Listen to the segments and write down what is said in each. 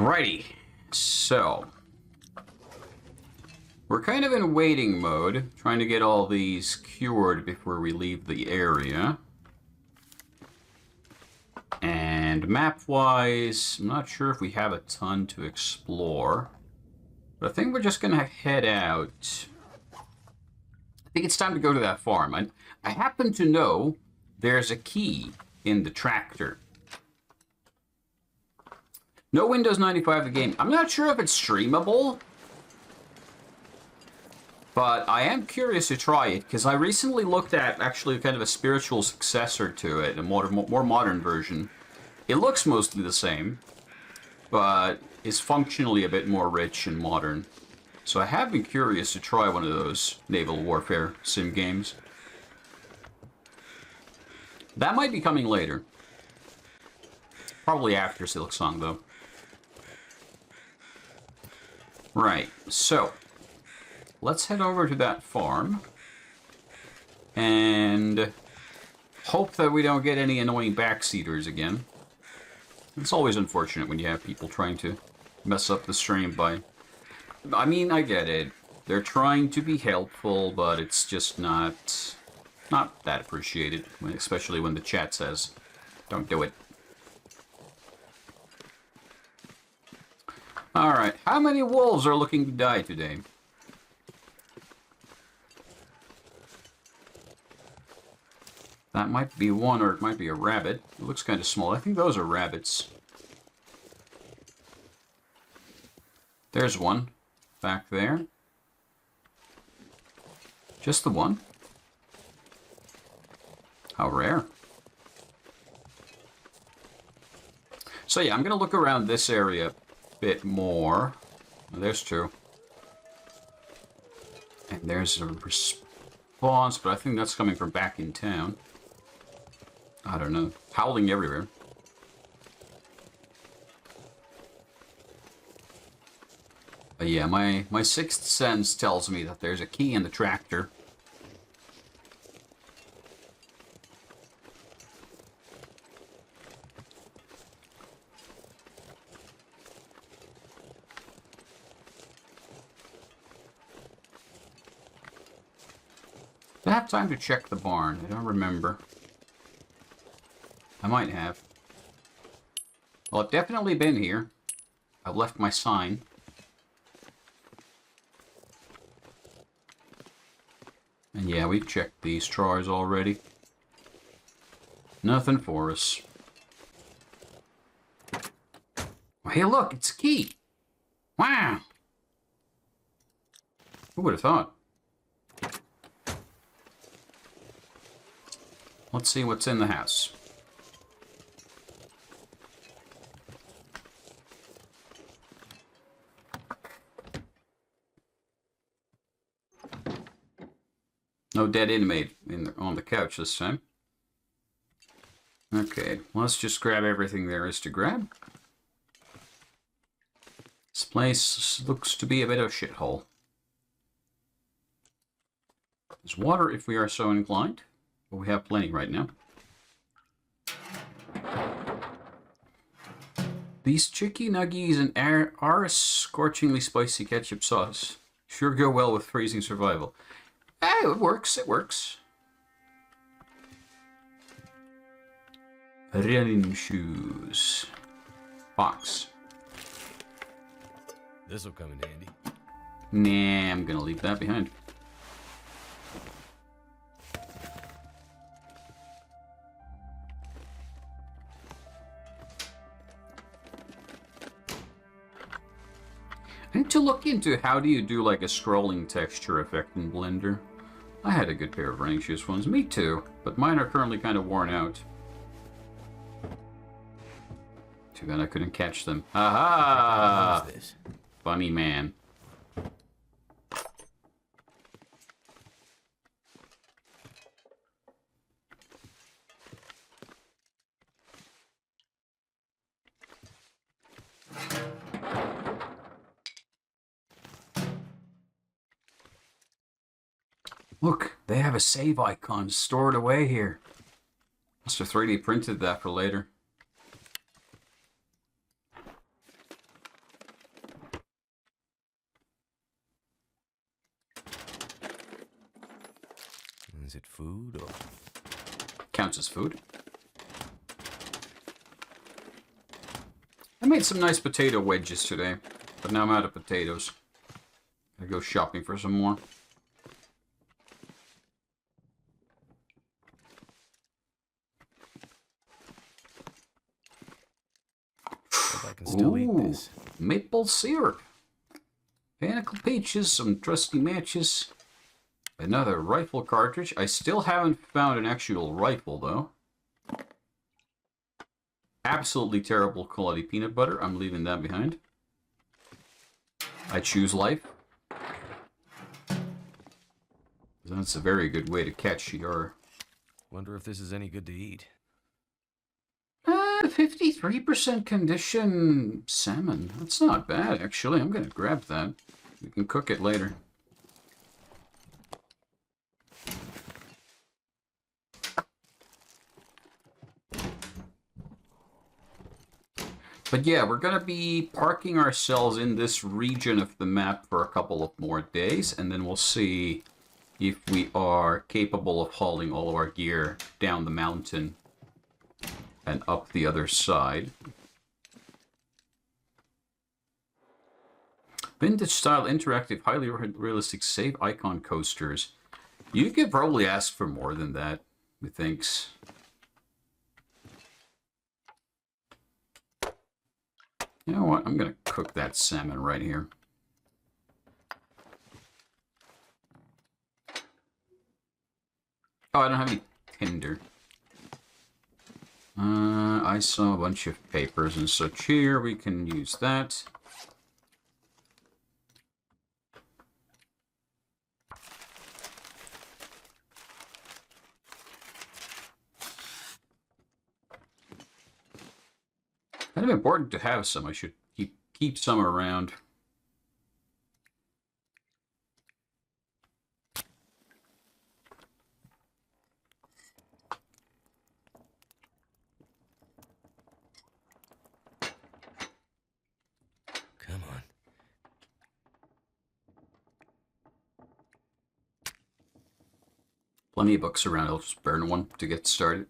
Righty, so we're kind of in waiting mode, trying to get all these cured before we leave the area. And map-wise, I'm not sure if we have a ton to explore, but I think we're just gonna head out. I think it's time to go to that farm. I happen to know there's a key in the tractor. No Windows 95 the game. I'm not sure if it's streamable, but I am curious to try it because I recently looked at actually kind of a spiritual successor to it, a more modern version. It looks mostly the same, but is functionally a bit more rich and modern. So I have been curious to try one of those naval warfare sim games. That might be coming later. Probably after Silksong, though. Right, so let's head over to that farm and hope that we don't get any annoying backseaters again. It's always unfortunate when you have people trying to mess up the stream by... I mean, I get it. They're trying to be helpful, but it's just not that appreciated, especially when the chat says, don't do it. Alright, how many wolves are looking to die today? That might be one, or it might be a rabbit. It looks kind of small. I think those are rabbits. There's one back there. Just the one? How rare. So yeah, I'm going to look around this area bit more. Oh, there's two. And there's a response, but I think that's coming from back in town. I don't know. Howling everywhere. But yeah, my sixth sense tells me that there's a key in the tractor. Did I have time to check the barn? I don't remember. I might have. Well, I've definitely been here. I've left my sign. And yeah, we've checked these drawers already. Nothing for us. Well, hey, look, it's a key. Wow. Who would have thought? Let's see what's in the house. No dead inmate on the couch this time. Okay, let's just grab everything there is to grab. This place looks to be a bit of a shithole. There's water if we are so inclined. But we have plenty right now. These chicky nuggies and our scorchingly spicy ketchup sauce sure go well with freezing survival. It works, it works. Running shoes. Box. This'll come in handy. Nah, I'm gonna leave that behind. I need to look into how do you do like a scrolling texture effect in Blender. I had a good pair of running shoes ones. Me too, but mine are currently kind of worn out. Too bad I couldn't catch them. Aha! What is this? Funny man. Look, they have a save icon stored away here. Must have 3D printed that for later. Is it food or... Counts as food. I made some nice potato wedges today, but now I'm out of potatoes. Gotta go shopping for some more. I can still eat this. Maple syrup. Panicle peaches, some trusty matches. Another rifle cartridge. I still haven't found an actual rifle, though. Absolutely terrible quality peanut butter. I'm leaving that behind. I choose life. That's a very good way to catch your... Wonder if this is any good to eat. 53% condition salmon. That's not bad, actually. I'm going to grab that. We can cook it later. But yeah, we're going to be parking ourselves in this region of the map for a couple of more days, and then we'll see if we are capable of hauling all of our gear down the mountain and up the other side. Vintage-style, interactive, highly realistic save icon coasters. You could probably ask for more than that, methinks. You know what? I'm going to cook that salmon right here. Oh, I don't have any tinder. I saw a bunch of papers and such here. We can use that. Kind of important to have some. I should keep some around. Come on. Plenty of books around. I'll just burn one to get started.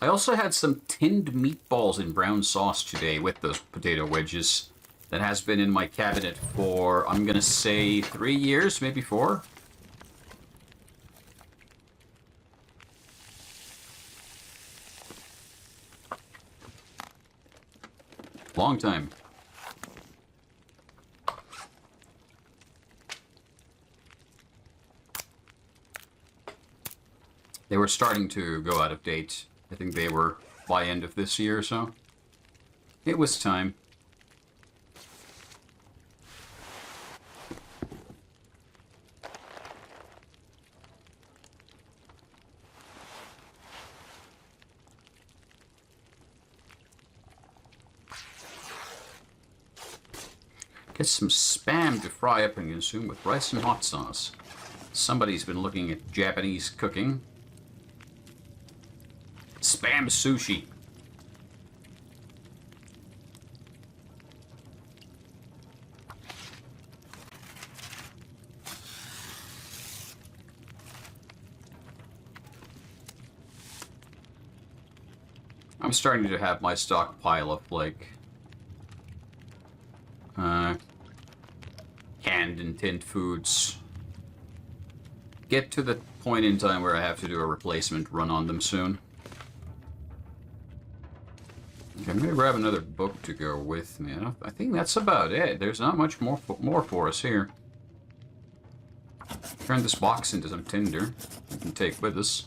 I also had some tinned meatballs in brown sauce today with those potato wedges. That has been in my cabinet for, I'm going to say, 3 years, maybe 4. Long time. They were starting to go out of date. I think they were by end of this year or so. It was time. Get some spam to fry up and consume with rice and hot sauce. Somebody's been looking at Japanese cooking. Spam sushi. I'm starting to have my stockpile of, like, canned and tinned foods get to the point in time where I have to do a replacement run on them soon. Okay, I'm going to grab another book to go with me. I think that's about it. There's not much more for us here. Turn this box into some tinder we can take with us.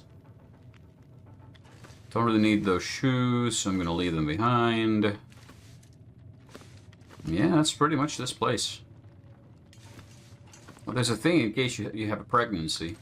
Don't really need those shoes, so I'm going to leave them behind. Yeah, that's pretty much this place. Well, there's a thing in case you have a pregnancy.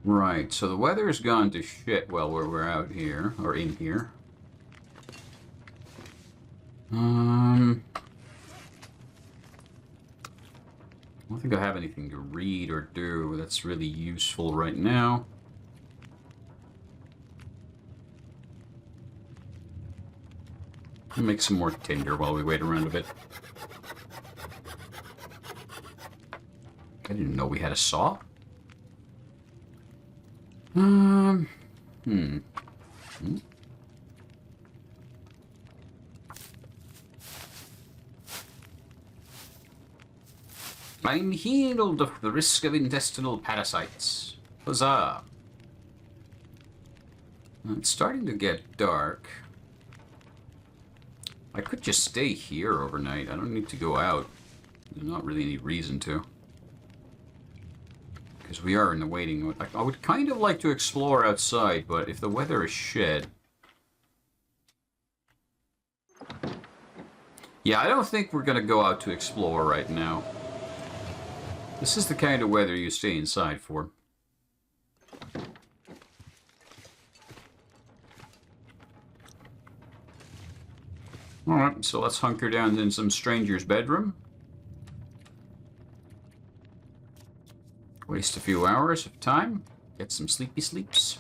Right, so the weather's gone to shit while we're out here, or in here. I don't think I have anything to read or do that's really useful right now. I'll make some more tinder while we wait around a bit. I didn't know we had a saw. Hmm. I'm healed of the risk of intestinal parasites. Huzzah! It's starting to get dark. I could just stay here overnight. I don't need to go out. There's not really any reason to. Because we are in the waiting. I would kind of like to explore outside, but if the weather is shit... Yeah, I don't think we're going to go out to explore right now. This is the kind of weather you stay inside for. Alright, so let's hunker down in some stranger's bedroom. Waste a few hours of time. Get some sleepy sleeps.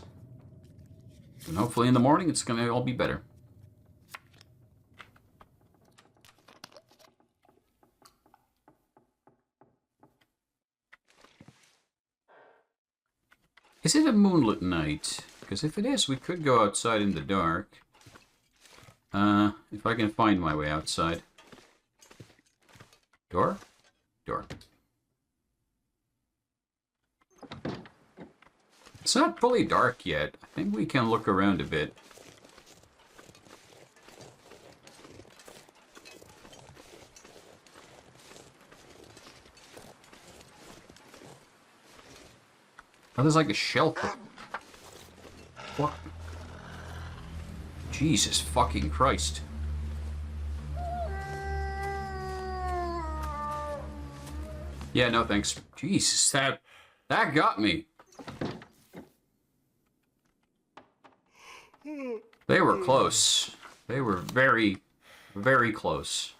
And hopefully in the morning it's going to all be better. Is it a moonlit night? Because if it is, we could go outside in the dark. If I can find my way outside. Door? Door. It's not fully dark yet. I think we can look around a bit. Oh, there's like a shelf. What? Jesus fucking Christ. Yeah, no thanks. Jesus, that got me. They were close. They were very, very close.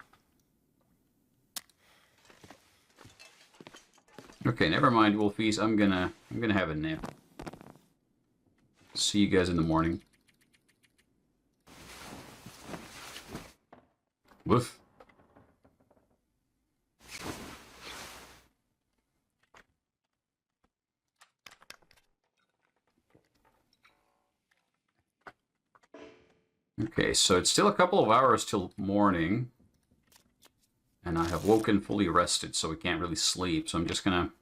Okay, never mind, Wolfies. I'm gonna have a nap. See you guys in the morning. Woof. Okay, so it's still a couple of hours till morning. And I have woken fully rested, so we can't really sleep. So I'm just gonna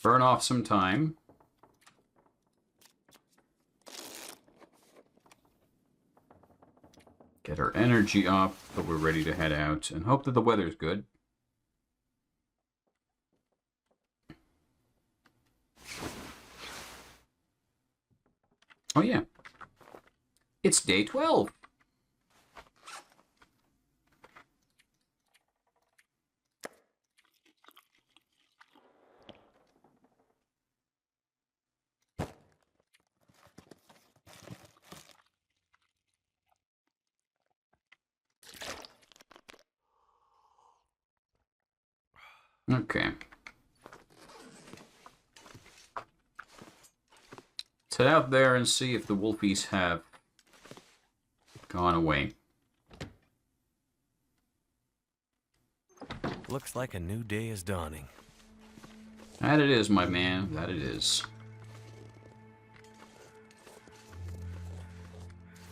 burn off some time. Get our energy up, but we're ready to head out. And hope that the weather's good. Oh yeah. It's day 12. Okay. Let's head out there and see if the wolfies have gone away. Looks like a new day is dawning. That it is, my man. That it is.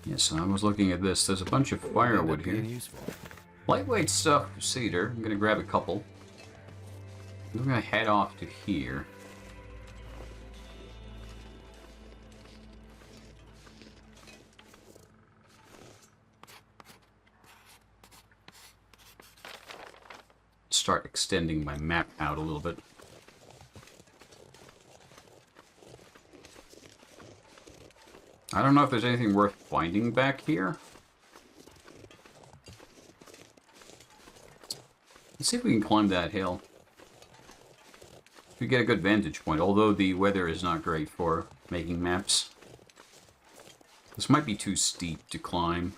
Yes, I was looking at this. There's a bunch of firewood here. Lightweight stuff, cedar. I'm gonna grab a couple. I'm gonna head off to here. Start extending my map out a little bit. I don't know if there's anything worth finding back here. Let's see if we can climb that hill. We get a good vantage point, although the weather is not great for making maps. This might be too steep to climb.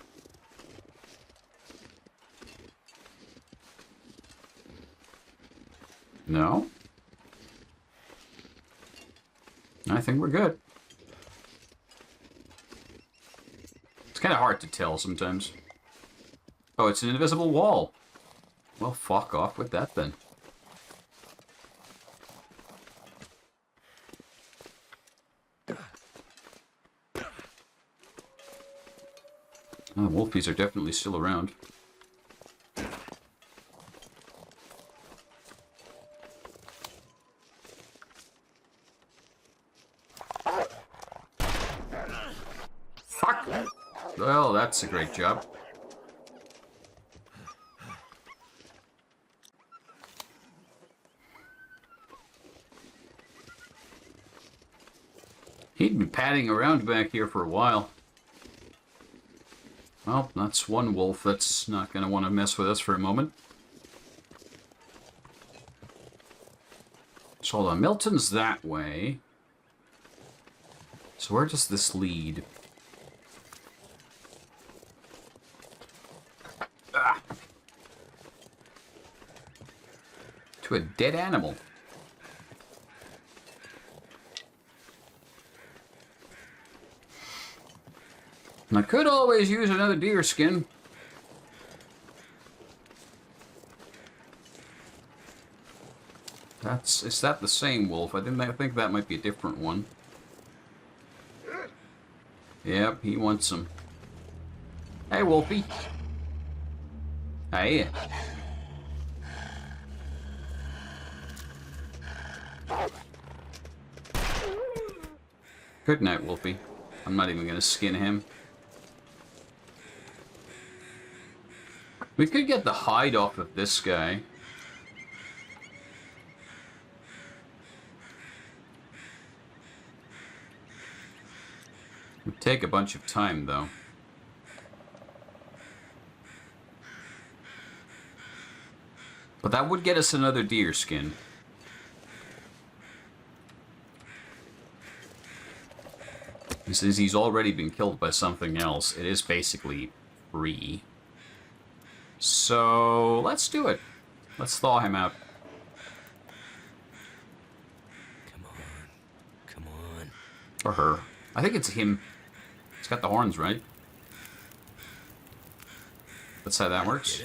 No? I think we're good. It's kind of hard to tell sometimes. Oh, it's an invisible wall. Well, fuck off with that then. Oh, wolfies are definitely still around. Fuck! Well, that's a great job. He'd been padding around back here for a while. Well, that's one wolf that's not going to want to mess with us for a moment. So hold on, Milton's that way. So where does this lead? Ah. To a dead animal. I could always use another deer skin. Is that the same wolf? I think that might be a different one. Yep, he wants some. Hey, Wolfie. Hey. Good night, Wolfie. I'm not even gonna skin him. We could get the hide off of this guy. It would take a bunch of time, though. But that would get us another deer skin. Since he's already been killed by something else, it is basically free. So, let's do it. Let's thaw him out. Come on. Come on. Or her. I think it's him. It's got the horns, right? That's how that works.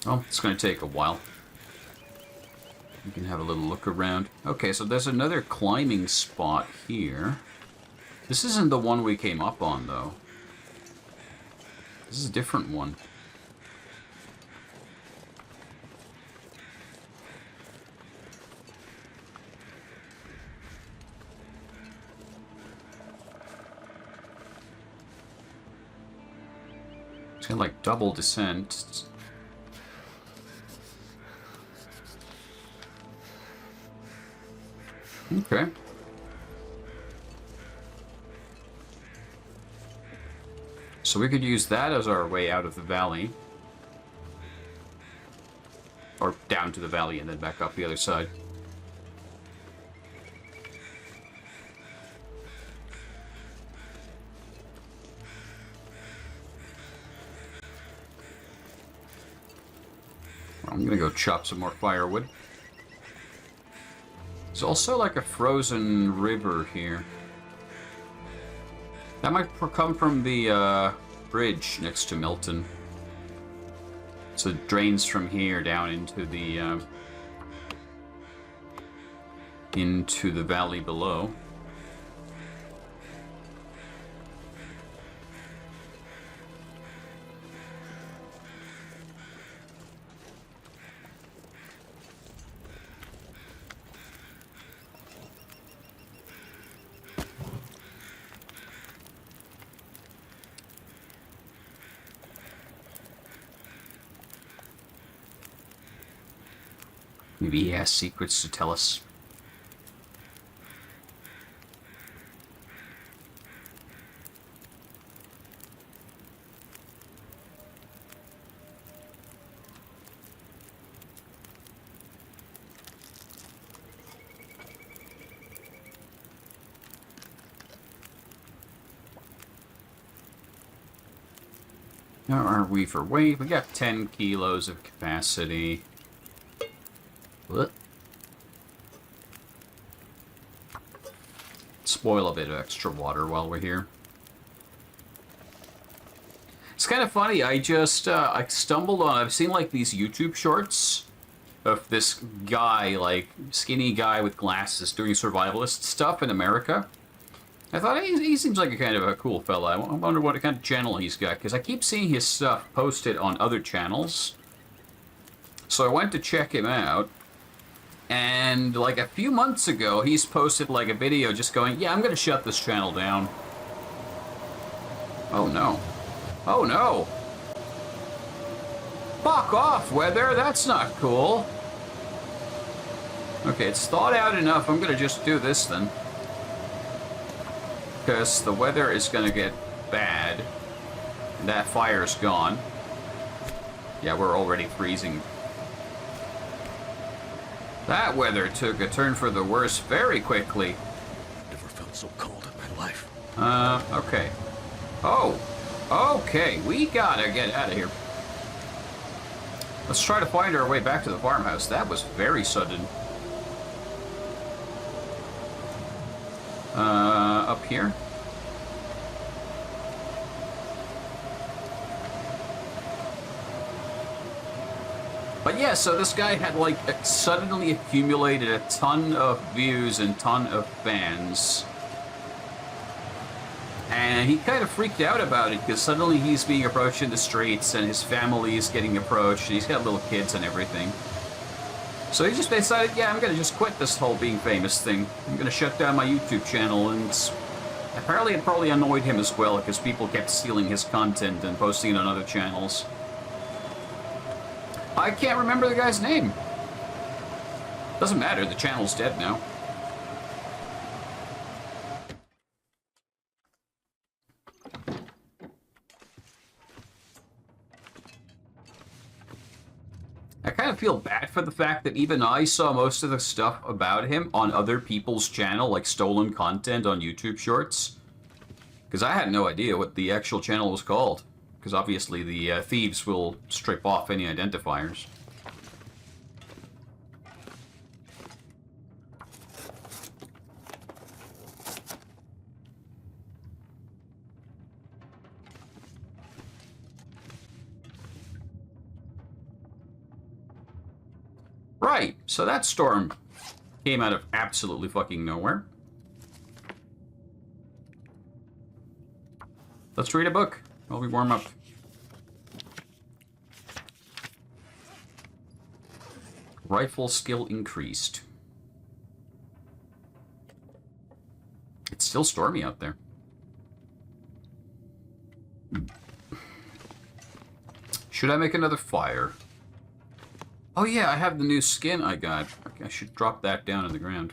Oh, it's going to take a while. You can have a little look around. Okay, so there's another climbing spot here. This isn't the one we came up on, though. This is a different one. It's got like double descent. Okay. So we could use that as our way out of the valley. Or down to the valley and then back up the other side. I'm gonna go chop some more firewood. There's also like a frozen river here. That might come from the bridge next to Milton. So it drains from here down into the valley below. Maybe he has secrets to tell us. How are we for weight? We got 10 kilos of capacity. What? Spoil a bit of extra water while we're here. It's kind of funny. I just I stumbled on. I've seen like these YouTube shorts of this guy, like skinny guy with glasses, doing survivalist stuff in America. I thought he seems like a kind of a cool fella. I wonder what kind of channel he's got, because I keep seeing his stuff posted on other channels. So I went to check him out, and like a few months ago, he's posted like a video just going, "Yeah, I'm gonna shut this channel down." Oh no. Oh no! Fuck off, weather! That's not cool! Okay, it's thawed out enough. I'm gonna just do this then. Because the weather is gonna get bad. And that fire's gone. Yeah, we're already freezing. That weather took a turn for the worse very quickly. Never felt so cold in my life. Okay. Oh! Okay, we gotta get out of here. Let's try to find our way back to the farmhouse. That was very sudden. Up here? But yeah, so this guy had like suddenly accumulated a ton of views and ton of fans. And he kind of freaked out about it because suddenly he's being approached in the streets and his family is getting approached and he's got little kids and everything. So he just decided, yeah, I'm going to just quit this whole being famous thing. I'm going to shut down my YouTube channel, and apparently it probably annoyed him as well because people kept stealing his content and posting it on other channels. I can't remember the guy's name. Doesn't matter, the channel's dead now. I kind of feel bad for the fact that even I saw most of the stuff about him on other people's channel, like stolen content on YouTube Shorts. Because I had no idea what the actual channel was called. Because obviously the thieves will strip off any identifiers. Right, so that storm came out of absolutely fucking nowhere. Let's read a book while we warm up. Rifle skill increased. It's still stormy out there. Should I make another fire? Oh yeah, I have the new skin I got. I should drop that down in the ground.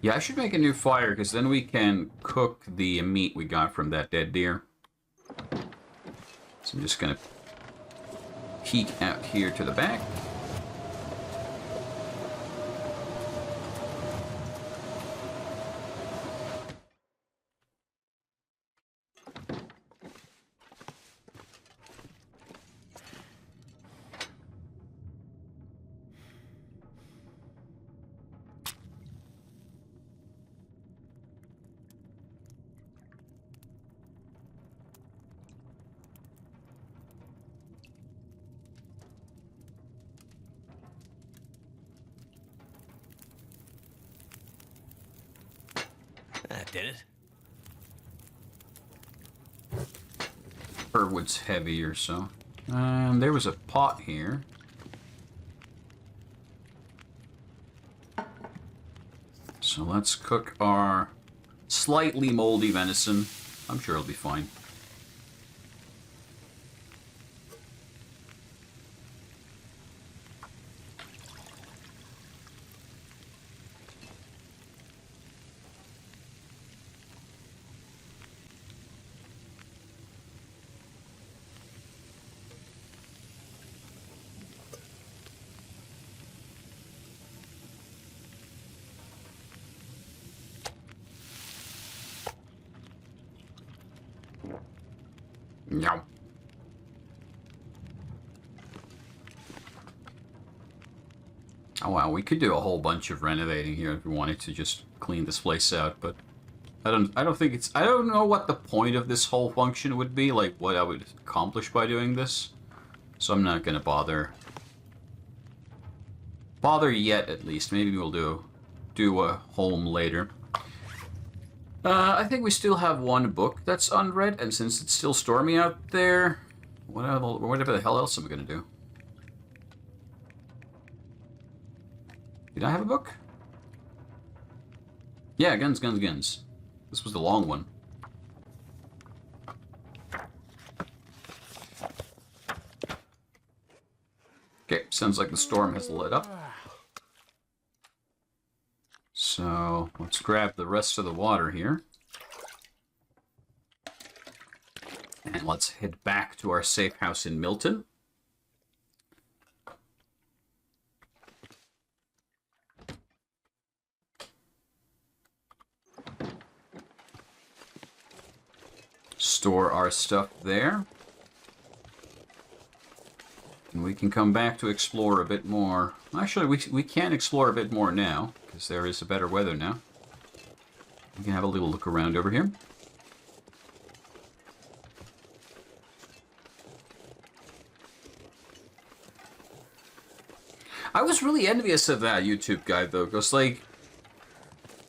Yeah, I should make a new fire, because then we can cook the meat we got from that dead deer. So I'm just going to peek out here to the back. That did it. Wood's heavier, so. There was a pot here. So let's cook our slightly moldy venison. I'm sure it'll be fine. Yeah. Oh wow, we could do a whole bunch of renovating here if we wanted to just clean this place out, but I don't think it's, I don't know what the point of this whole function would be, like what I would accomplish by doing this. So I'm not gonna bother yet, at least. Maybe we'll do a home later. I think we still have one book that's unread, and since it's still stormy out there, whatever the hell else am I gonna do? Did I have a book? Yeah, guns, guns, guns. This was the long one. Okay, sounds like the storm has lit up. So, let's grab the rest of the water here. And let's head back to our safe house in Milton. Store our stuff there. And we can come back to explore a bit more. Actually, we can explore a bit more now, because there is a better weather now. We can have a little look around over here. I was really envious of that YouTube guy, though, because, like,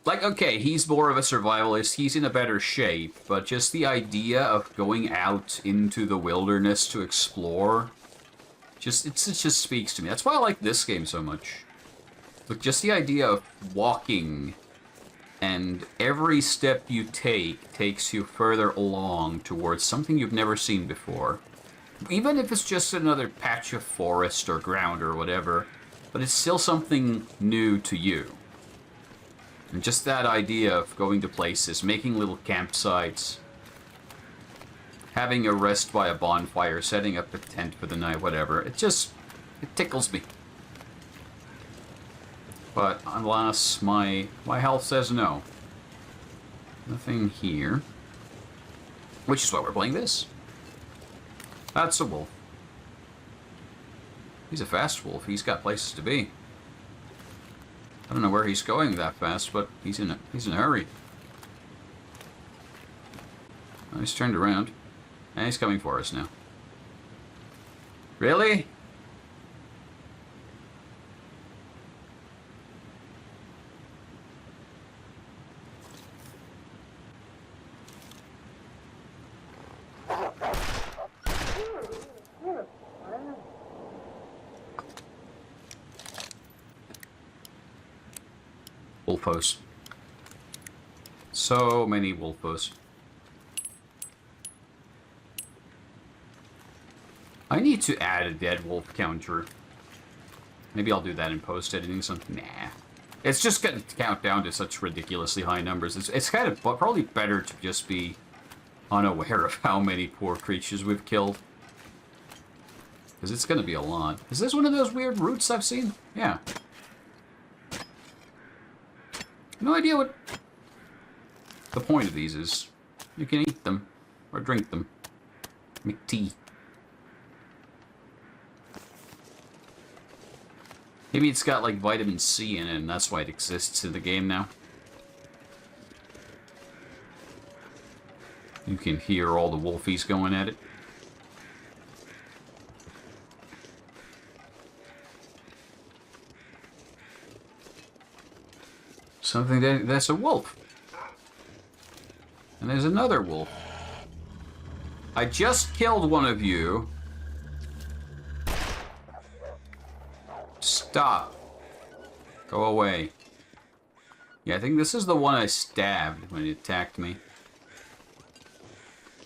okay, he's more of a survivalist, he's in a better shape, but just the idea of going out into the wilderness to explore, it just speaks to me. That's why I like this game so much. Like, just the idea of walking, and every step you take takes you further along towards something you've never seen before. Even if it's just another patch of forest or ground or whatever, but it's still something new to you. And just that idea of going to places, making little campsites, having a rest by a bonfire, setting up a tent for the night, whatever, it tickles me. But alas, my health says no. Nothing here. Which is why we're playing this. That's a wolf. He's a fast wolf. He's got places to be. I don't know where he's going that fast, but he's in a hurry. Oh, he's turned around. And he's coming for us now. Really? Wolfos. So many wolfos. I need to add a dead wolf counter. Maybe I'll do that in post-editing something. Nah. It's just going to count down to such ridiculously high numbers. It's kind of probably better to just be unaware of how many poor creatures we've killed. Because it's going to be a lot. Is this one of those weird roots I've seen? Yeah. No idea what the point of these is. You can eat them or drink them. Make tea. Maybe it's got like vitamin C in it and that's why it exists in the game now. You can hear all the wolfies going at it. Something that's a wolf. And there's another wolf. I just killed one of you. Stop. Go away. Yeah, I think this is the one I stabbed when he attacked me.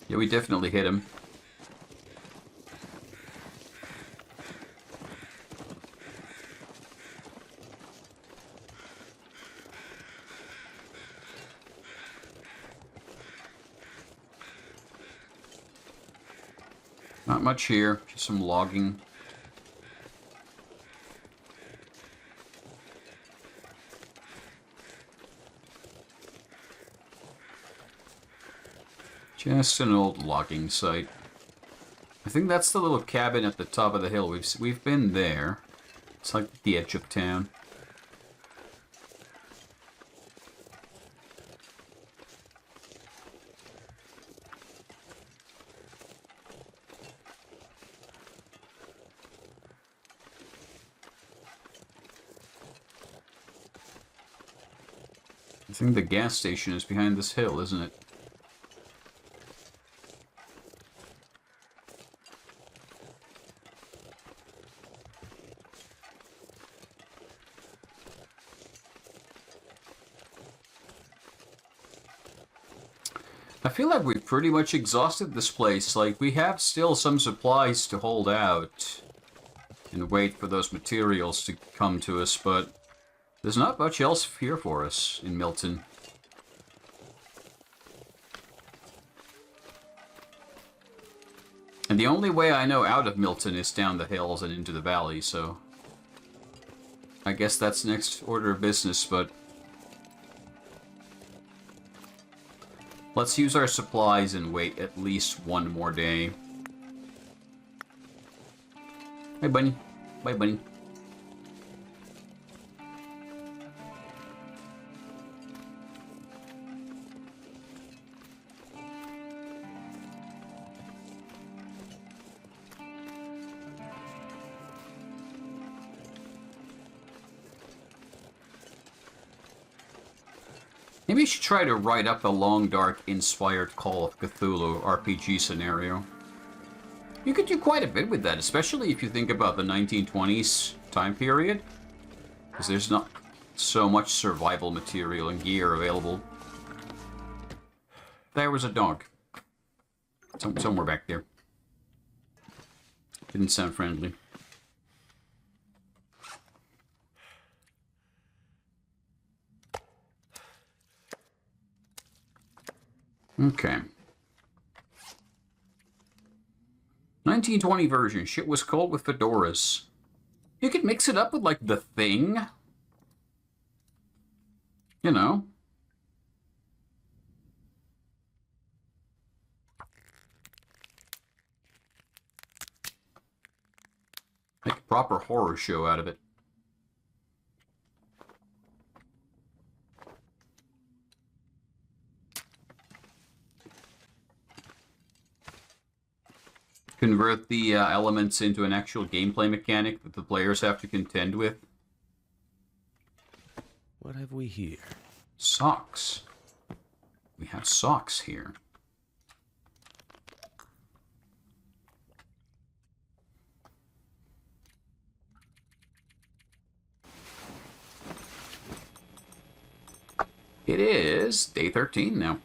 Yeah, we definitely hit him. Not much here, just some logging. Just an old logging site. I think that's the little cabin at the top of the hill. We've been there. It's like the edge of town. I think the gas station is behind this hill, isn't it? I feel like we've pretty much exhausted this place. Like, we have still some supplies to hold out and wait for those materials to come to us, but there's not much else here for us in Milton. And the only way I know out of Milton is down the hills and into the valley, so I guess that's next order of business, but let's use our supplies and wait at least one more day. Hey, bunny. Bye, bunny. Maybe you should try to write up a Long Dark inspired Call of Cthulhu RPG scenario. You could do quite a bit with that, especially if you think about the 1920s time period. Because there's not so much survival material and gear available. There was a dog. Somewhere back there. Didn't sound friendly. Okay. 1920 version. Shit was cold with fedoras. You could mix it up with, like, The Thing. You know. Make a proper horror show out of it. Convert the elements into an actual gameplay mechanic that the players have to contend with. What have we here? Socks. We have socks here. It is day 13 now.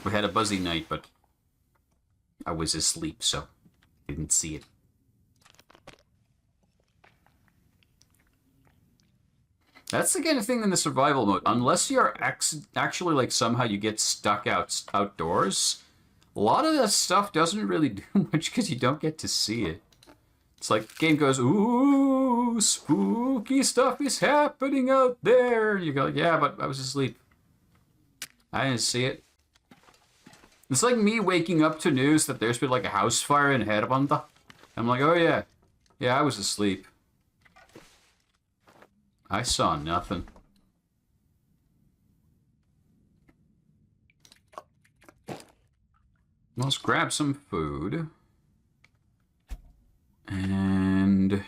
We had a buzzy night, but I was asleep, so didn't see it. That's the kind of thing in the survival mode. Unless you're actually, like, somehow you get stuck outdoors, a lot of that stuff doesn't really do much because you don't get to see it. It's like the game goes, ooh, spooky stuff is happening out there. You go, yeah, but I was asleep. I didn't see it. It's like me waking up to news that there's been, like, a house fire in Hervanta. I'm like, oh yeah. Yeah, I was asleep. I saw nothing. Let's grab some food. And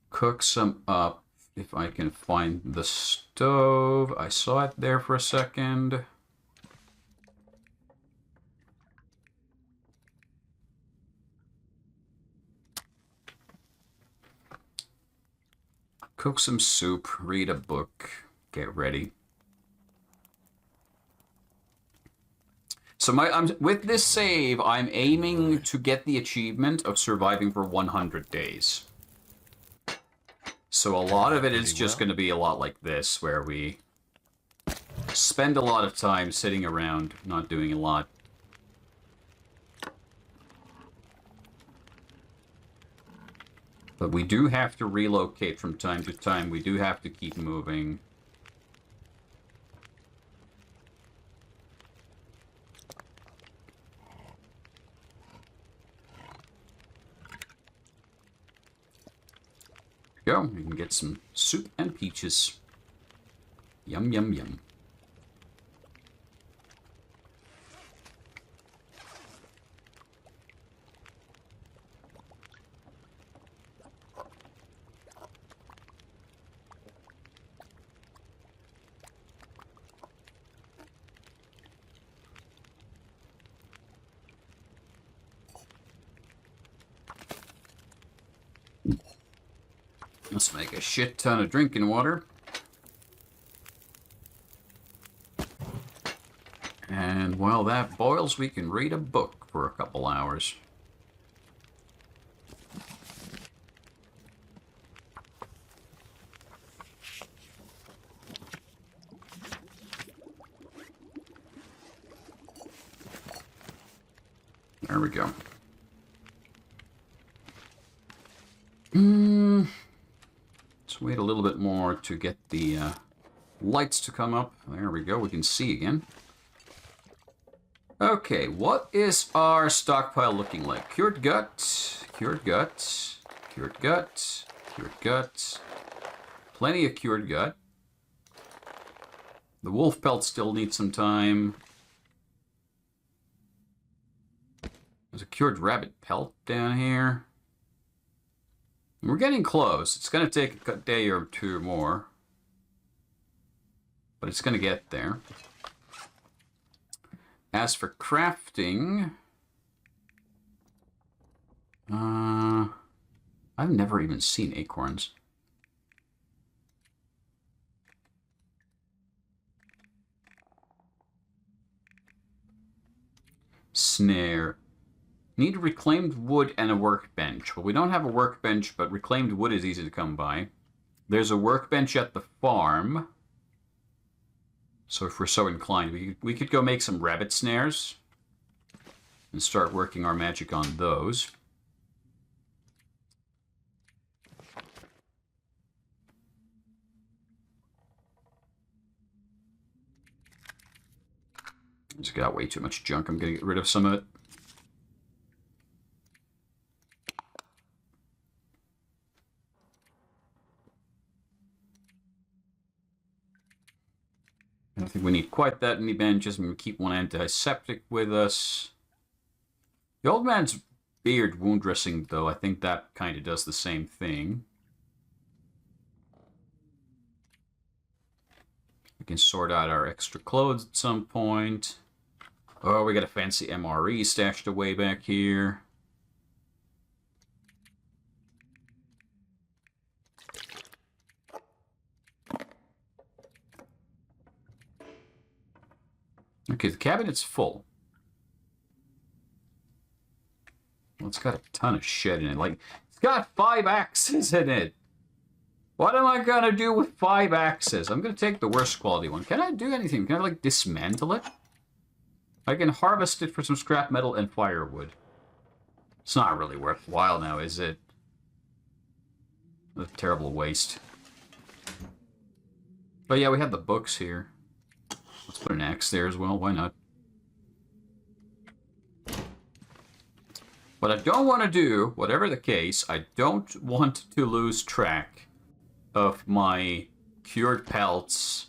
cook some up if I can find the stove. I saw it there for a second. Cook some soup, read a book, get ready. So with this save, I'm aiming to get the achievement of surviving for 100 days. So a lot of it is just going to be a lot like this, where we spend a lot of time sitting around, not doing a lot. But we do have to relocate from time to time. We do have to keep moving. go. We can get some soup and peaches. Yum, yum, yum. Let's make a shit ton of drinking water. And while that boils, we can read a book for a couple hours. There we go. Let's wait a little bit more to get the lights to come up. There we go. We can see again. Okay, what is our stockpile looking like? Cured gut, cured gut, cured gut, cured gut. Plenty of cured gut. The wolf pelt still needs some time. There's a cured rabbit pelt down here. We're getting close. It's going to take a day or two more. But it's going to get there. As for crafting... I've never even seen acorns. Snare. Need reclaimed wood and a workbench. Well, we don't have a workbench, but reclaimed wood is easy to come by. There's a workbench at the farm. So if we're so inclined, we could go make some rabbit snares and start working our magic on those. Just got way too much junk. I'm going to get rid of some of it. I don't think we need quite that many benches. I'm going to keep one antiseptic with us. The old man's beard wound dressing, though, I think that kind of does the same thing. We can sort out our extra clothes at some point. Oh, we got a fancy MRE stashed away back here. Okay, the cabinet's full. Well, it's got a ton of shit in it. Like, it's got 5 axes in it. What am I gonna do with 5 axes? I'm gonna take the worst quality one. Can I do anything? Can I, like, dismantle it? I can harvest it for some scrap metal and firewood. It's not really worthwhile now, is it? A terrible waste. But yeah, we have the books here. Let's put an axe there as well. Why not? What I don't want to do, whatever the case, I don't want to lose track of my cured pelts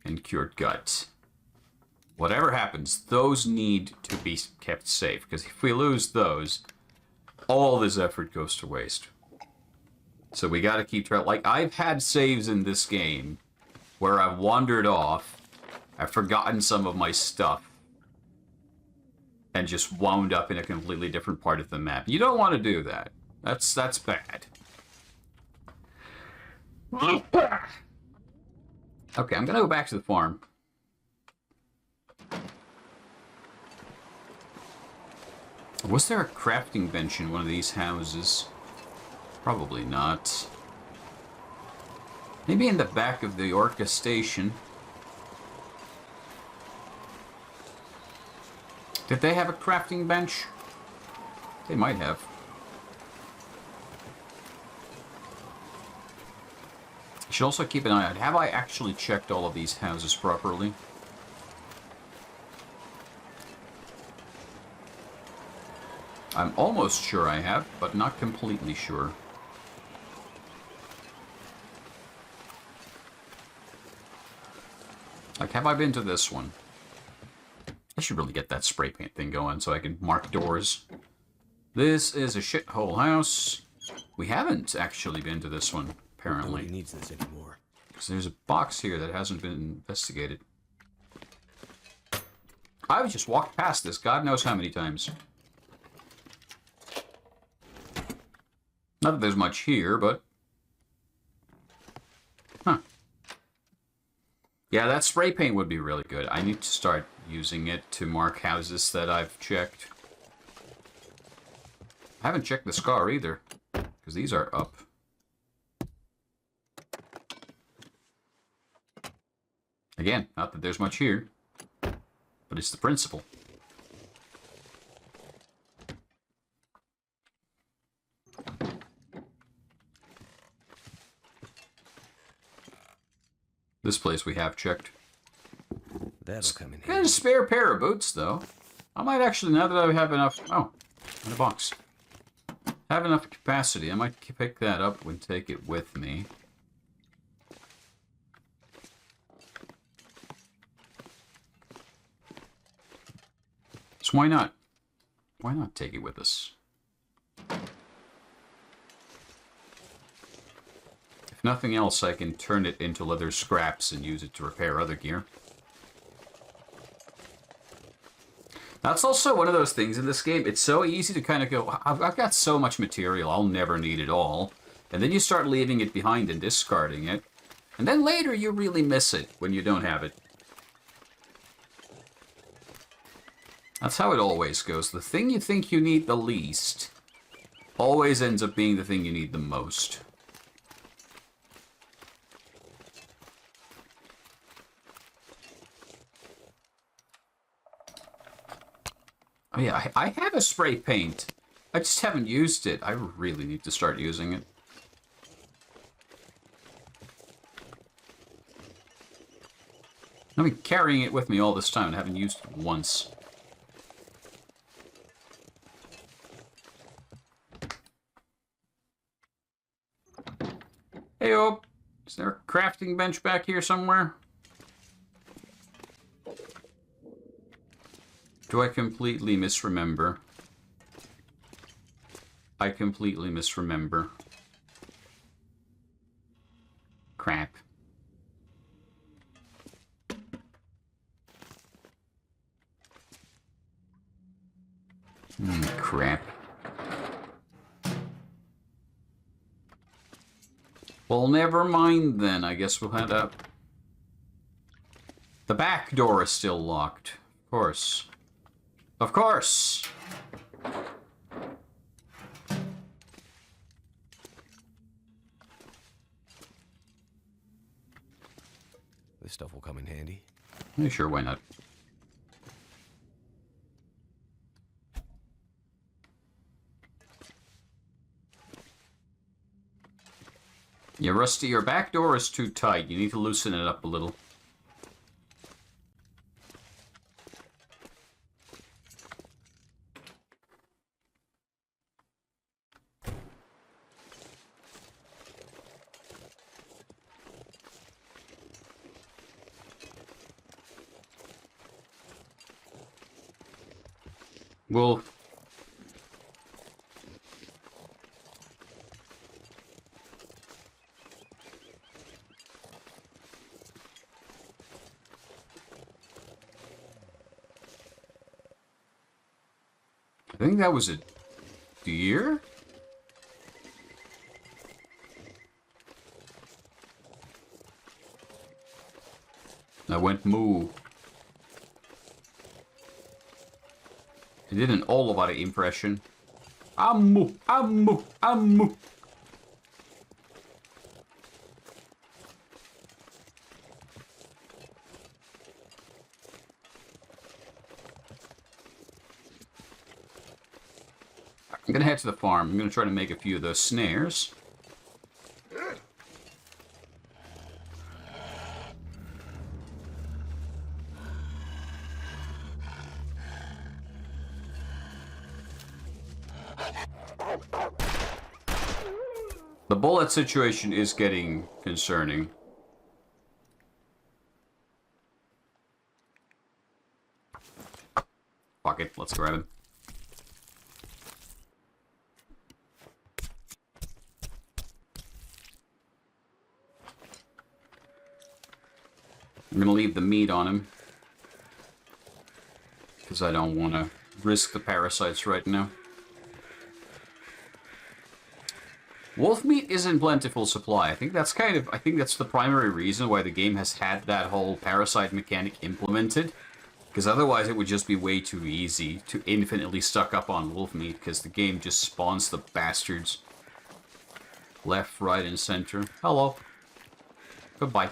and cured gut. Whatever happens, those need to be kept safe, because if we lose those, all this effort goes to waste. So we gotta keep track. Like, I've had saves in this game where I've wandered off, I've forgotten some of my stuff, and just wound up in a completely different part of the map. You don't want to do that. That's bad. Okay, I'm gonna go back to the farm. Was there a crafting bench in one of these houses? Probably not. Maybe in the back of the Orca station. Did they have a crafting bench? They might have. I should also keep an eye out. Have I actually checked all of these houses properly? I'm almost sure I have, but not completely sure. Like, have I been to this one? I should really get that spray paint thing going so I can mark doors. This is a shithole house. We haven't actually been to this one, apparently. Nobody needs this anymore. Because there's a box here that hasn't been investigated. I've just walked past this God knows how many times. Not that there's much here, but... Huh. Yeah, that spray paint would be really good. I need to start using it to mark houses that I've checked. I haven't checked the scar either, because these are up. Again, not that there's much here, but it's the principle. This place we have checked. That'll come in Got a handy. spare pair of boots, though. I might actually, now that I have enough... Oh, in the box. Have enough capacity. I might pick that up and take it with me. So why not? Why not take it with us? If nothing else, I can turn it into leather scraps and use it to repair other gear. That's also one of those things in this game. It's so easy to kind of go, I've got so much material, I'll never need it all. And then you start leaving it behind and discarding it. And then later you really miss it when you don't have it. That's how it always goes. The thing you think you need the least always ends up being the thing you need the most. Oh yeah, I have a spray paint. I just haven't used it. I really need to start using it. I've been carrying it with me all this time and haven't used it once. Hey-oh! Is there a crafting bench back here somewhere? Do I completely misremember? I completely misremember. Crap. Crap. Well, never mind then. I guess we'll head up. The back door is still locked. Of course. Of course! This stuff will come in handy. Yeah, sure, why not? Yeah, Rusty, your back door is too tight. You need to loosen it up a little. Well, I think that was a deer? That went moo. It did an all about it impression. Ammu, ammu, ammu. I'm gonna head to the farm. I'm gonna try to make a few of those snares. The bullet situation is getting concerning. grab him. I'm gonna leave the meat on him, because I don't want to risk the parasites right now. Wolf meat is in plentiful supply. I think that's the primary reason why the game has had that whole parasite mechanic implemented. Because otherwise it would just be way too easy to infinitely stock up on wolf meat, because the game just spawns the bastards. Left, right, and center. Hello. Goodbye.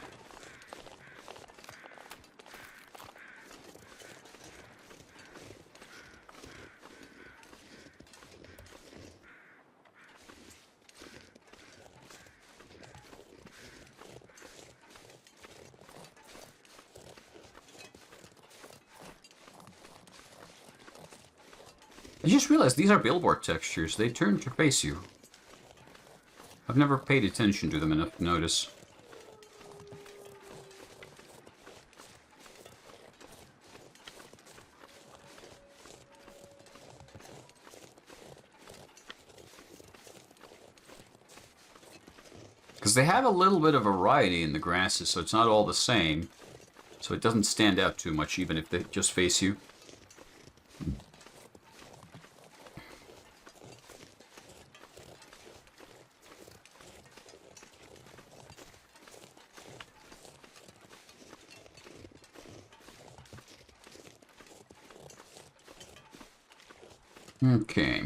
I just realized these are billboard textures. They turn to face you. I've never paid attention to them enough to notice. Because they have a little bit of variety in the grasses, so it's not all the same. So it doesn't stand out too much, even if they just face you. Okay.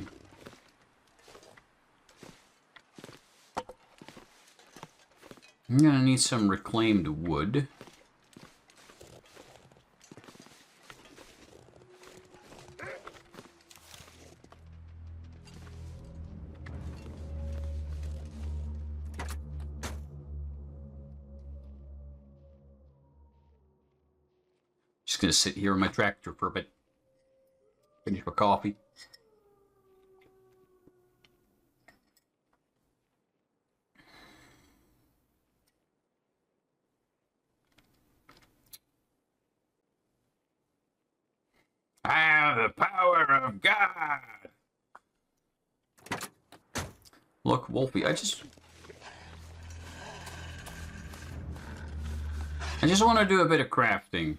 I'm gonna need some reclaimed wood. Just gonna sit here in my tractor for a bit. Finish my coffee. I have the power of God! Look, Wolfie, I just want to do a bit of crafting.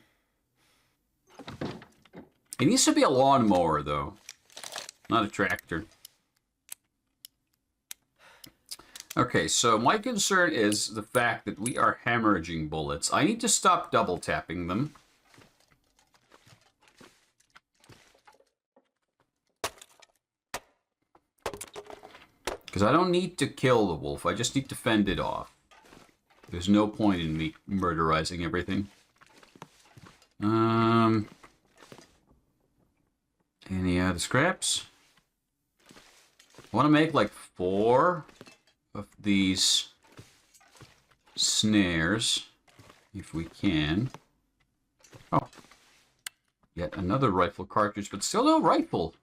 It needs to be a lawnmower, though. Not a tractor. Okay, so my concern is the fact that we are hemorrhaging bullets. I need to stop double tapping them. Because I don't need to kill the wolf, I just need to fend it off. There's no point in me murderizing everything. Any other scraps? I want to make like 4 of these snares, if we can. Oh, yet another rifle cartridge, but still no rifle.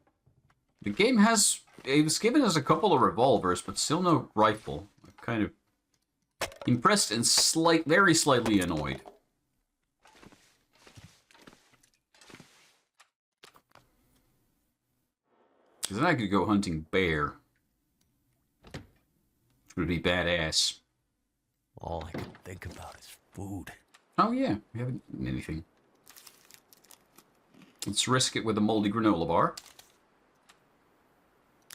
The game has... It was given us a couple of revolvers, but still no rifle. I'm kind of impressed and very slightly annoyed. Because then I could go hunting bear. Which would be badass. All I can think about is food. Oh yeah, we haven't eaten anything. Let's risk it with a moldy granola bar.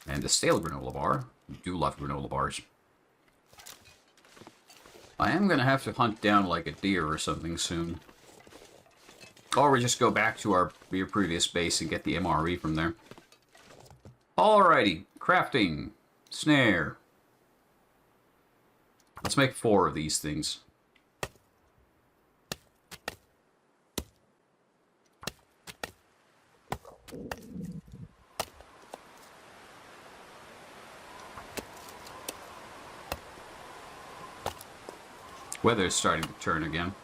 And a stale granola bar. I do love granola bars. I am going to have to hunt down like a deer or something soon. Or we just go back to our previous base and get the MRE from there. Alrighty, crafting. Snare. Let's make 4 of these things. Weather's starting to turn again.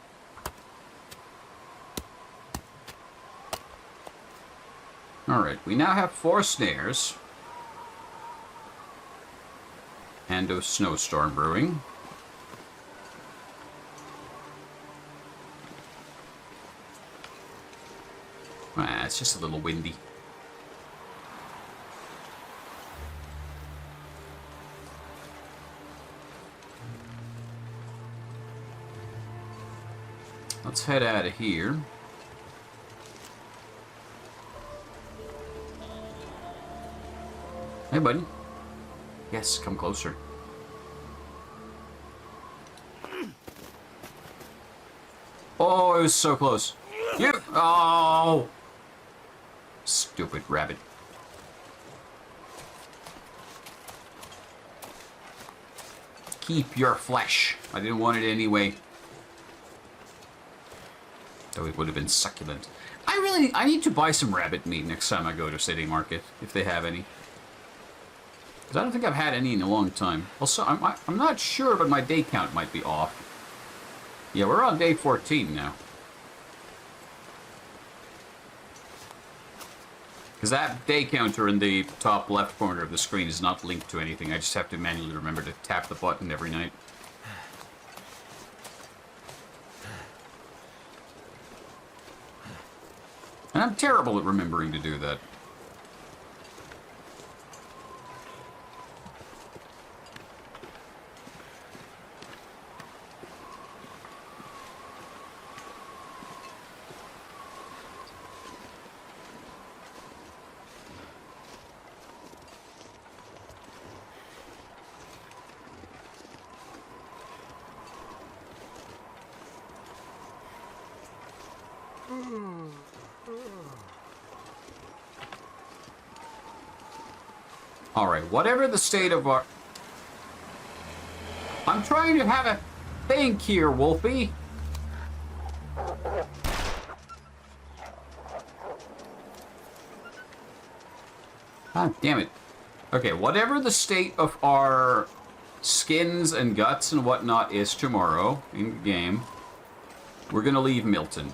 Alright, we now have 4 snares. And a snowstorm brewing. Ah, it's just a little windy. Let's head out of here. Hey, buddy. Yes, come closer. Oh, it was so close. You. Oh. Stupid rabbit. Keep your flesh. I didn't want it anyway. Though it would have been succulent. I need to buy some rabbit meat next time I go to City Market, if they have any. Because I don't think I've had any in a long time. Also, I'm not sure, but my day count might be off. Yeah, we're on day 14 now. Because that day counter in the top left corner of the screen is not linked to anything. I just have to manually remember to tap the button every night. And I'm terrible at remembering to do that. Alright, whatever the state of our... I'm trying to have a think here, Wolfie. Ah, damn it. Okay, whatever the state of our skins and guts and whatnot is tomorrow in the game, we're gonna leave Milton.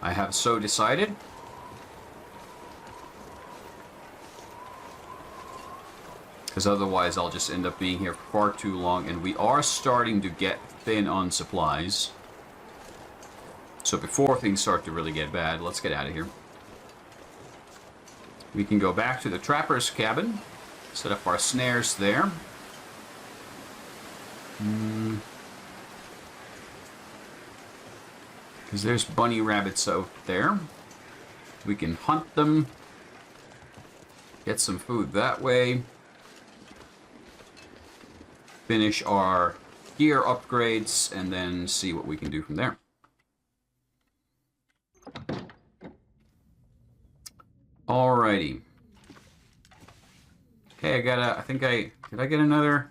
I have so decided. Because otherwise I'll just end up being here far too long, and we are starting to get thin on supplies. So before things start to really get bad, let's get out of here. We can go back to the trapper's cabin, set up our snares there. Because there's bunny rabbits out there. We can hunt them, get some food that way. Finish our gear upgrades, and then see what we can do from there. Alrighty. Okay, did I get another?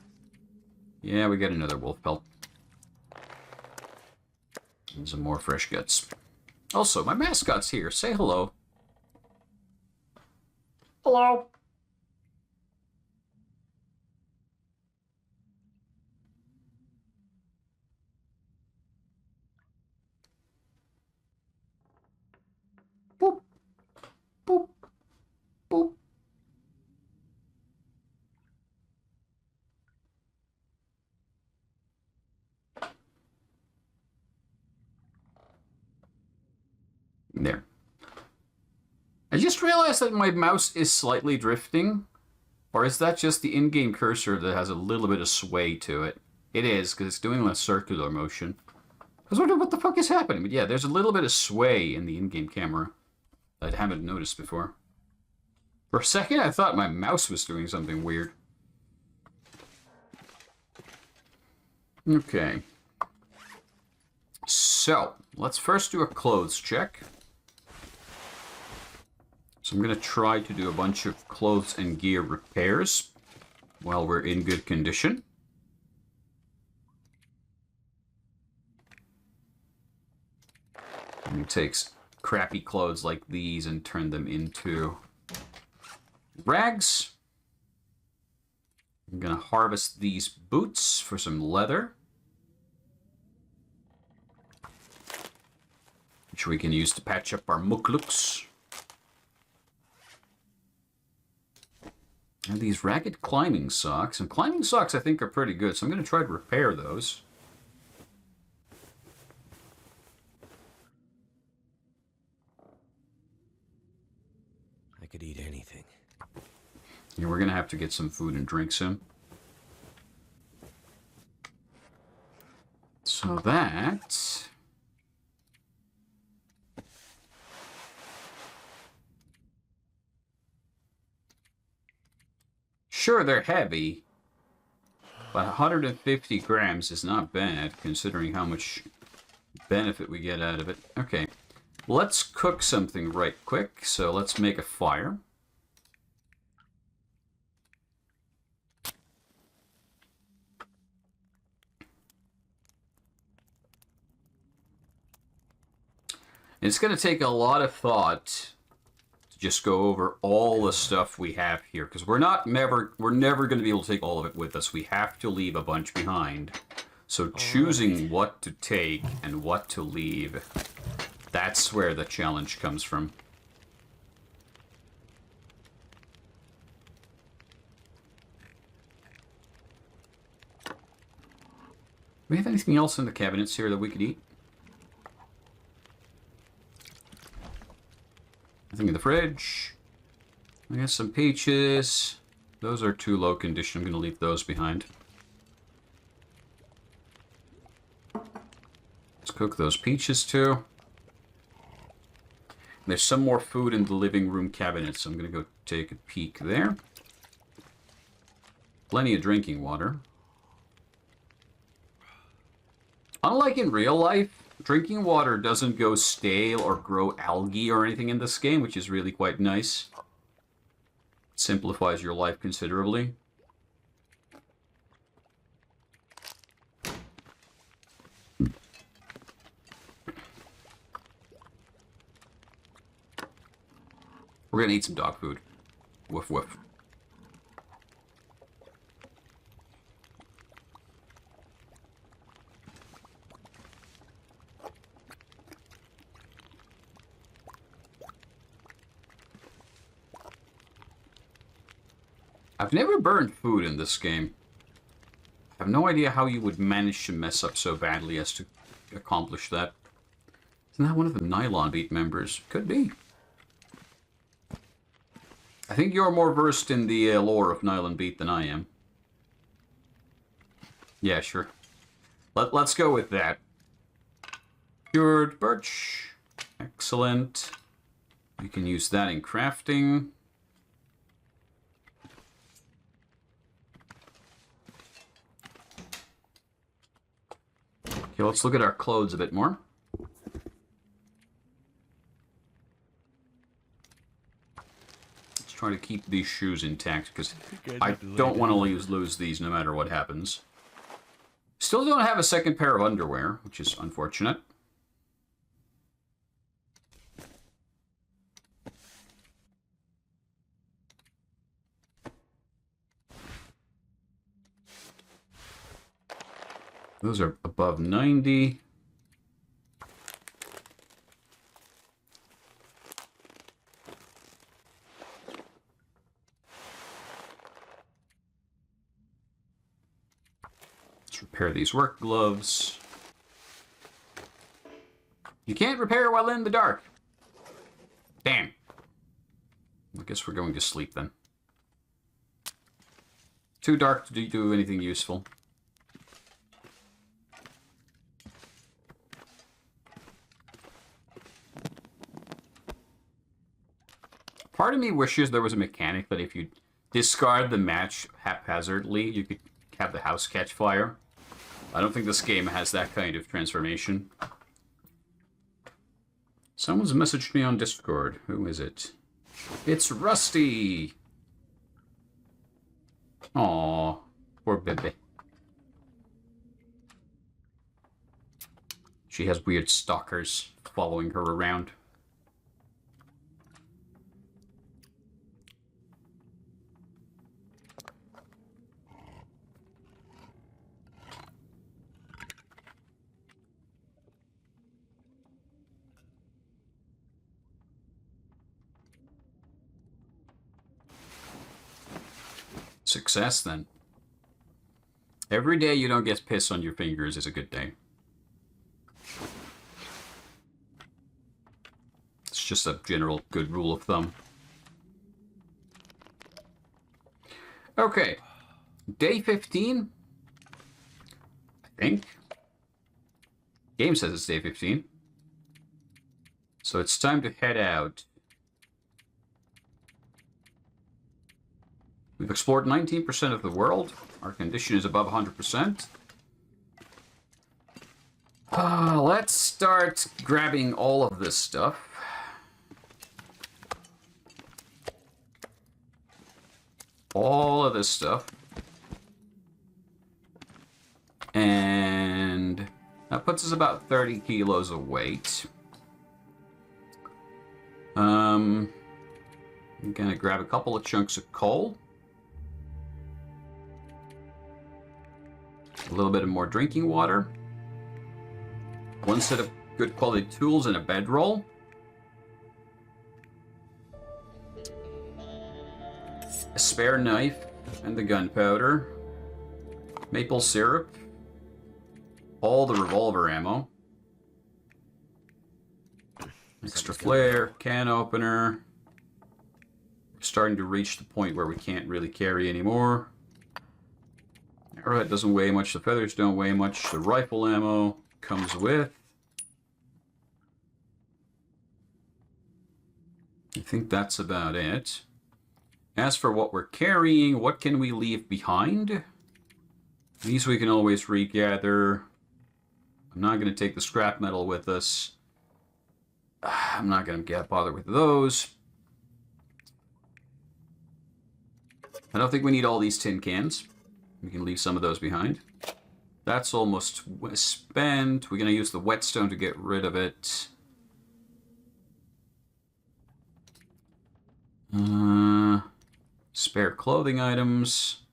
Yeah, we got another wolf pelt. And some more fresh guts. Also, my mascot's here. Say hello. Hello. Boop. Boop. Boop. There. I just realized that my mouse is slightly drifting. Or is that just the in-game cursor that has a little bit of sway to it? It is, because it's doing a circular motion. I was wondering what the fuck is happening. But yeah, there's a little bit of sway in the in-game camera that I haven't noticed before. For a second, I thought my mouse was doing something weird. Okay. So, let's first do a clothes check. So I'm going to try to do a bunch of clothes and gear repairs while we're in good condition. And it takes crappy clothes like these and turn them into rags. I'm going to harvest these boots for some leather, which we can use to patch up our mukluks. And these ragged climbing socks. And climbing socks I think are pretty good, so I'm going to try to repair those. I could eat anything. Yeah, we're going to have to get some food and drink soon. So that Sure, they're heavy, but 150 grams is not bad, considering how much benefit we get out of it. Okay, let's cook something right quick. So let's make a fire. It's going to take a lot of thought to just go over all the stuff we have here, because we're never going to be able to take all of it with us. We have to leave a bunch behind. So choosing what to take and what to leave, that's where the challenge comes from. Do we have anything else in the cabinets here that we could eat? Nothing in the fridge. I got some peaches. Those are too low condition. I'm going to leave those behind. Let's cook those peaches too. There's some more food in the living room cabinet, so I'm going to go take a peek there. Plenty of drinking water. Unlike in real life, drinking water doesn't go stale or grow algae or anything in this game, which is really quite nice. It simplifies your life considerably. We're gonna eat some dog food. Woof woof. I've never burned food in this game. I have no idea how you would manage to mess up so badly as to accomplish that. Isn't that one of the Nylon Beat members? Could be. I think you're more versed in the lore of Nylon Beat than I am. Yeah, sure. Let's go with that. Cured birch. Excellent. You can use that in crafting. Okay, let's look at our clothes a bit more. Let's try to keep these shoes intact, because I don't want to lose these no matter what happens. Still don't have a second pair of underwear, which is unfortunate. Those are above 90. Let's repair these work gloves. You can't repair while in the dark. Damn. I guess we're going to sleep then. Too dark to do anything useful. Part of me wishes there was a mechanic that if you discard the match haphazardly, you could have the house catch fire. I don't think this game has that kind of transformation. Someone's messaged me on Discord. Who is it? It's Rusty! Aww, poor baby. She has weird stalkers following her around. Success, then. Every day you don't get piss on your fingers is a good day. It's just a general good rule of thumb. Okay. Day 15? I think. Game says it's day 15. So it's time to head out. We've explored 19% of the world. Our condition is above 100%. Let's start grabbing all of this stuff. All of this stuff. And that puts us about 30 kilos of weight. I'm gonna grab a couple of chunks of coal. A little bit of more drinking water. One set of good quality tools and a bedroll. A spare knife and the gunpowder. Maple syrup. All the revolver ammo. Extra flare, can opener. We're starting to reach the point where we can't really carry anymore. Arrowhead doesn't weigh much, the feathers don't weigh much, the rifle ammo comes with. I think that's about it. As for what we're carrying, what can we leave behind? These we can always regather. I'm not going to take the scrap metal with us. I'm not going to bother with those. I don't think we need all these tin cans. We can leave some of those behind. That's almost spent. We're going to use the whetstone to get rid of it. Spare clothing items.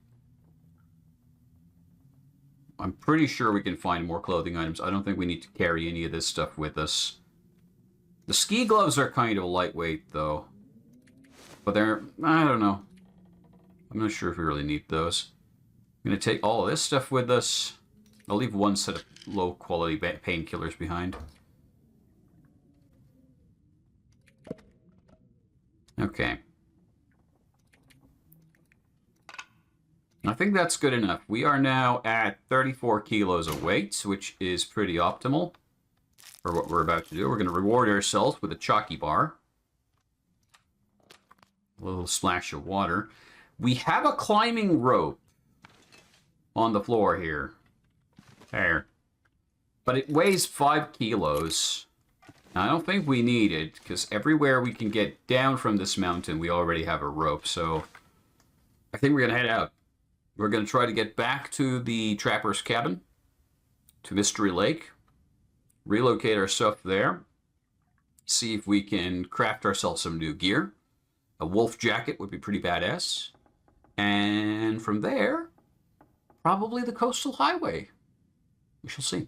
I'm pretty sure we can find more clothing items. I don't think we need to carry any of this stuff with us. The ski gloves are kind of lightweight, though. But they're... I don't know. I'm not sure if we really need those. I'm going to take all of this stuff with us. I'll leave one set of low-quality painkillers behind. Okay. I think that's good enough. We are now at 34 kilos of weight, which is pretty optimal for what we're about to do. We're going to reward ourselves with a chalky bar. A little splash of water. We have a climbing rope on the floor here. There. But it weighs 5 kilos. Now, I don't think we need it, because everywhere we can get down from this mountain, we already have a rope. So I think we're going to head out. We're going to try to get back to the trapper's cabin, to Mystery Lake, relocate our stuff there, see if we can craft ourselves some new gear. A wolf jacket would be pretty badass. And from there, probably the coastal highway. We shall see.